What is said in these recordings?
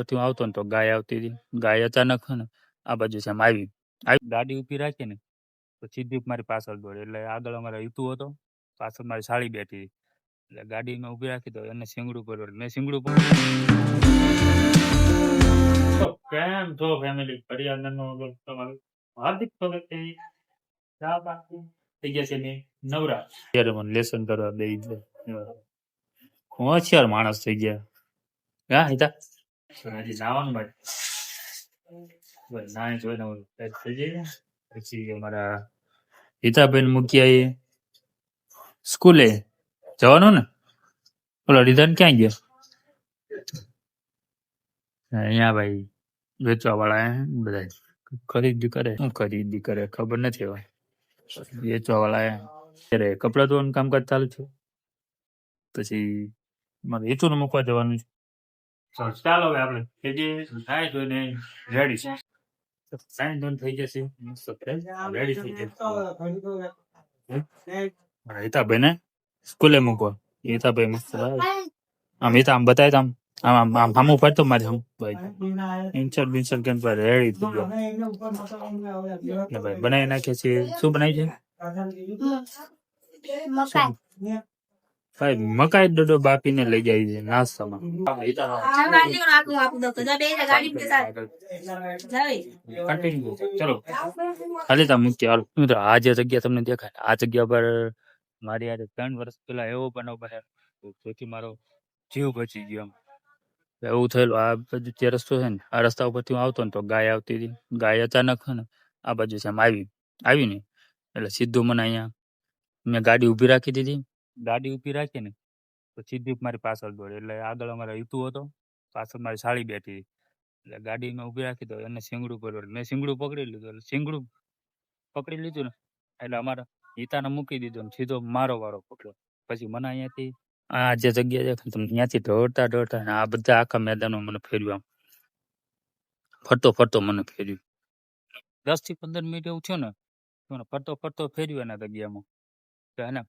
પછી હું આવતો ને તો ગાય આવતી હતી. ગાય અચાનક છે ને આ બાજુ છે આમ આવી ગાડી ઊભી રાખી ને તો સીધી મારી પાછળ દોડી. એટલે આગળ અમારે ઈતુ હતો, પાછળ મારી સાળી બેઠી હતી. એટલે ગાડીમાં ઊભી રાખી તો એને શીંગડું પડ્યું. મેં શીંગડું કેમ છો ફેમિલી પરિવારનો તમારું હાર્દિક સ્વાગત છે. થઈ ગયા છે ને નવરા ત્યારે મને લેસન કરવા દઈ દે. હોશિયાર માણસ થઈ ગયા. હા હિતા હજી નાવાનું ભાઈ નાય જોઈને થઈ જાય. પછી અમારા હિતાબેન મૂકી આવી સ્કૂલે જવાનું ને. ઓલા રિધન ક્યાં ગયા? અહીંયા ભાઈ વેચવા વાળા બધા ખરીદી કરે. શું ખરીદી કરે ખબર નથી હવે. વેચવા વાળા અત્યારે કપડા ધોવાનું કામકાજ ચાલુ છે. પછી મારે હેતુને મૂકવા જવાનું છે. ચાલો હવે આપણે નાઈ ધોઈને રેડી છે. નાઈ ધોઈને થઈ જશે રેડી થઈ જશે. હિતાભાઈને સ્કૂલે મૂકવા. હિતાભાઈ મસ્ત આમ હિતા આમ બતાય આમ આમ આમ આમ પડતો મારે આમ ઇન્સર્ટ બિન્સર્ટ કેમ રેડી થઈ ગયો. ભાઈ બનાવી નાખીએ છીએ. શું બનાવી છે? ભાઈ મકાઈ ડોડો બાપીને લઈ જાય છે નાસ્તામાં. ચલો ખાલી તા મૂકી હાલો. આ જે જગ્યા તમને દેખાય આ જગ્યા પર મારી યાર 3 વર્ષ પહેલા એવો બનાવ બન્યો જેથી મારો જીવ બચી ગયો. એવું થયેલું. આ બાજુ જે રસ્તો છે ને આ રસ્તા ઉપરથી હું આવતો ને તો ગાય આવતી હતી. ગાય અચાનક છે ને આ બાજુ છે આમ આવી ને એટલે સીધું મને અહીંયા મેં ગાડી ઊભી રાખી દીધી. ગાડી ઊભી રાખી ને તો સીધી મારી પાછળ દોડી. એટલે આગળ અમારે ઈતુ હતો, પાછળ મારી સાળી બેઠી હતી. એટલે ગાડીમાં ઊભી રાખી તો એને શીંગડું પડ્યું. મેં શીંગડું પકડી લીધું. એટલે શીંગડું પકડી લીધું ને એટલે અમારા હિતાને મૂકી દીધું ને સીધો મારો વારો પકડ્યો. પછી મને અહીંયાથી આ જે જગ્યા છે તમે ત્યાંથી દોડતા દોડતા આ બધા આખા મેદાનો મને ફેરવ્યું. આમ ફરતો મને ફેરવ્યું. 10 થી 15 મિનિટ એવું થયું ને મને ફરતો ફેરવ્યું એના જગ્યામાં. તો એને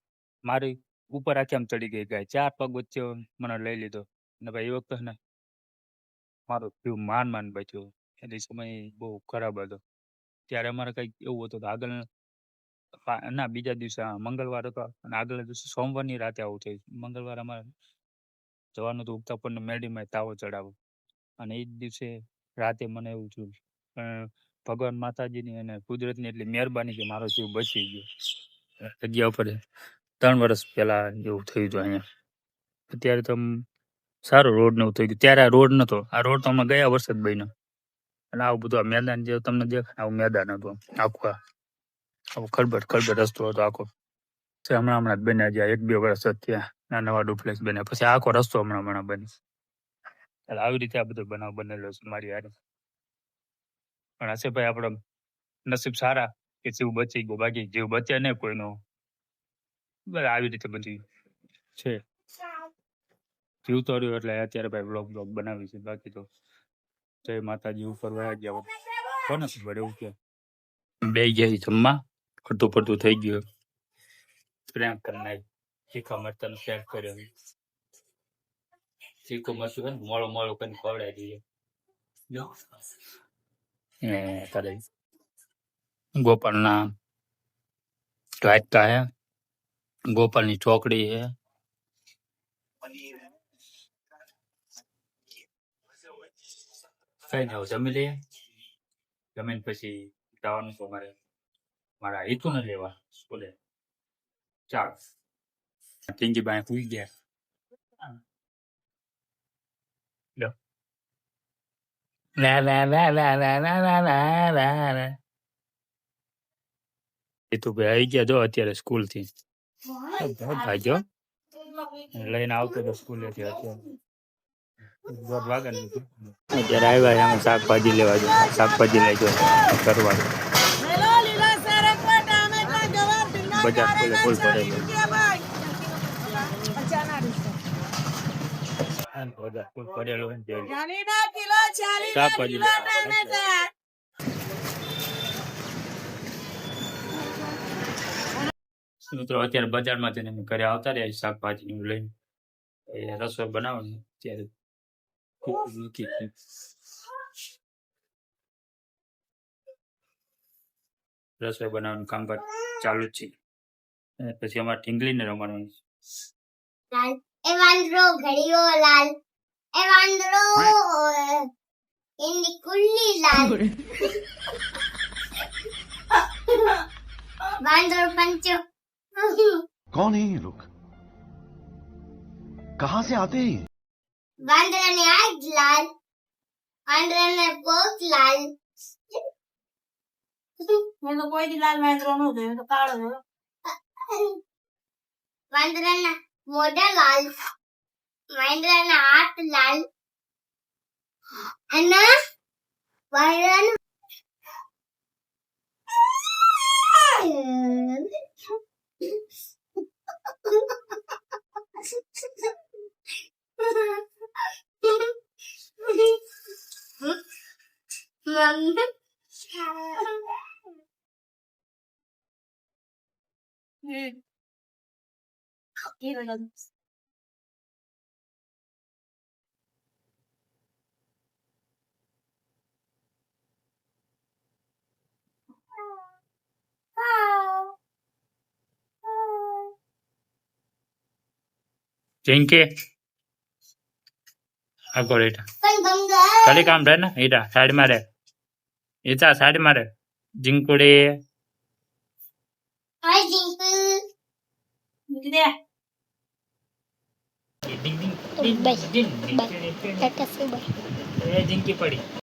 મારી ઉપર આખી આમ ચડી ગઈ ગાય. 4 પગ વચ્ચે મને લઈ લીધો. અને ભાઈ એ વખતે ને મારો જીવ માન બચ્યો. એ સમય બહુ ખરાબ હતો. ત્યારે અમારે કંઈક એવું હતું આગળ ના બીજા દિવસે મંગળવાર હતો અને આગલા દિવસે સોમવારની રાતે આવું થયું. મંગળવાર અમારે જવાનું હતું ઉગતા પણ મેડીમાં તાવો ચડાવો. અને એ જ દિવસે રાતે મને એવું થયું. ભગવાન માતાજીની અને કુદરતની એટલી મહેરબાની કે મારો જીવ બચી ગયો. જગ્યા ઉપર 3 વર્ષ પહેલા એવું થયું હતું અહીંયા. અત્યારે તો સારો રોડ ને એવું થઈ ગયું. ત્યારે આ રોડ નતો. આ રોડ તો અમે ગયા વર્ષે જ બન્યો. અને આવું બધું આ મેદાન જે તમને દેખાય આવું મેદાન હતું. આખું ખડબડ રસ્તો હતો આખો. હમણાં જ બન્યા જ્યાં 1-2 વર્ષ ત્યાં નવા ડુપ્લેક્સ બન્યા. પછી આખો રસ્તો હમણાં બની. એટલે આવી રીતે આ બધો બનાવ બનેલો છે મારી હારે. પણ હશે ભાઈ આપણો નસીબ સારા કે જીવ બચી ગયો. બાકી જીવ બચે ને કોઈનો. આવી રીતે બધી છે. જીવ તો રહ્યો એટલે અત્યારે ભાઈ બ્લોગ બનાવી છે. બાકી તો જય માતાજી ઉપર વયા ગયા કોને ખબર. એવું કે બે ગયા જમવા પડતું થઈ ગયું. પ્રેમ કરી શીખા મરચાનો શેક કર્યો. શીખું મરચું હોય ને મોળું કરીને ખવડાવી દઈએ. તારે ગોપાલના રાયતા હે, ગોપાલની ચોકડી હે. કઈ ને જમી લઈએ. જમીને પછી જવાનું છે અમારે મારા હેતુ ને લેવા સ્કૂલે. ચાલ ટીંગી બાય સુઈ ગયા. હેતુ ભાઈ આવી ગયા જો અત્યારે સ્કૂલ થી ભાગ્યો લઈને આવતો તો સ્કૂલેથી. અત્યારે આવ્યા અમે શાકભાજી લેવા જોઈએ. શાકભાજી લઈ ગયો કરવા બજાર ફૂલ પડેલું. શાકભાજી મિત્રો અત્યારે બજારમાં જઈને ઘરે આવતા રહ્યા શાકભાજી લઈને. રસોઈ બનાવવાની ત્યારે મૂકી છે. રસોઈ બનાવવાનું કામકાજ ચાલુ જ છે. અને પછી અમારે ઢીંગલીને રમાડવાનું છે. લાલ એ વાંદરો ઘડીઓ લાલ એ વાંદરો એની કુલ્લી લાલ વાંદરો પંચો कौन है ये लोग कहां से आते हैं ये? વાંદરાની આંખ લાલ વાંદરાને પોક લાલ મેં તો કોઈ દી લાલ વાંદરો નો જોયો, તો કાળો જોયો. વાંદરાના મોઢા લાલ વાંદરાના હાથ લાલ અને વાંદરાનું ઝીંકી આગળ હેઠા પણ ગંગા ખાલી કામ રહે ને હેઠા સાઈડ મારે એતા સાઈડ મારે ઝીંકુડી હાય જીંકલ મૂકી દે. ઝીંકી પડી